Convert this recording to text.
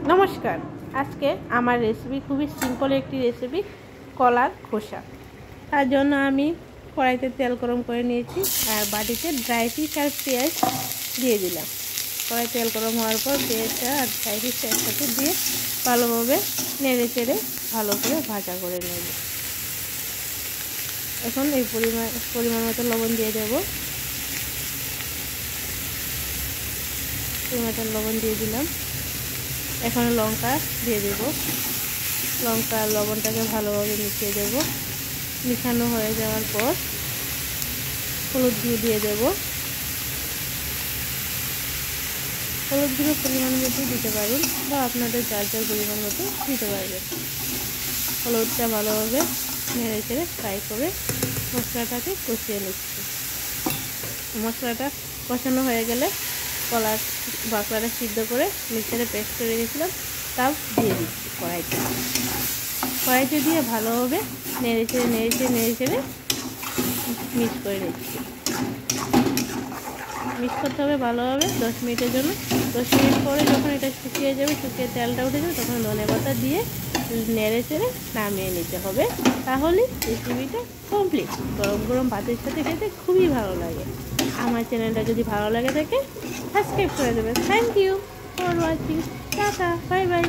নমস্কার। আজকে আমার রেসিপি খুবই সিম্পল একটি রেসিপি, কলার খোসা। তার জন্য আমি কড়াইতে তেল গরম করে নিয়েছি আর বাটিতে ড্রাই ফিশ আর পেঁয়াজ দিয়ে দিলাম। কড়াই তেল গরম হওয়ার পর পেঁয়াজটা আর ড্রাই ফিশটা একসাথে দিয়ে ভালোভাবে নেড়ে চেড়ে ভালো করে ভাজা করে নেব। এখন এই পরিমাণ মতো লবণ দিয়ে দেবো। পরিমাণ লবণ দিয়ে দিলাম। এখন লঙ্কা দিয়ে দেব। লঙ্কা লবণটাকে ভালোভাবে মিশিয়ে দেব। মিশানো হয়ে যাওয়ার পর হলুদ গুঁড়ো দিয়ে দেব। হলুদ গুঁড়ো পরিমাণ মতো দিতে পারেন বা আপনাদের যার যার পরিমাণ মতো দিতে পারবেন। হলুদটা ভালোভাবে নেড়ে চেড়ে ফ্রাই করে মশলাটাকে কষিয়ে নিচ্ছি। মশলাটা কষানো হয়ে গেলে কলার বাকলাটা সিদ্ধ করে মিক্সারে পেস্ট করে রেখেছিলাম তাও দিয়ে দিচ্ছি কড়াইতে দিয়ে ভালোভাবে নেড়ে চেড়ে মিক্স করে নিচ্ছি। মিক্স করতে হবে ভালোভাবে 10 মিনিটের জন্য। 10 মিনিট পরে যখন এটা শুকিয়ে যাবে, শুকিয়ে তেলটা উঠে যাবে, তখন ধনেপাতা দিয়ে নেড়ে চেড়ে নামিয়ে নিতে হবে। তাহলে রেসিপিটা কমপ্লিট। গরম গরম ভাতের সাথে খেতে খুবই ভালো লাগে। আমার চ্যানেলটা যদি ভালো লাগে থাকে সাবস্ক্রাইব করে দেবেন। Thank you for watching. টাটা, বাই বাই।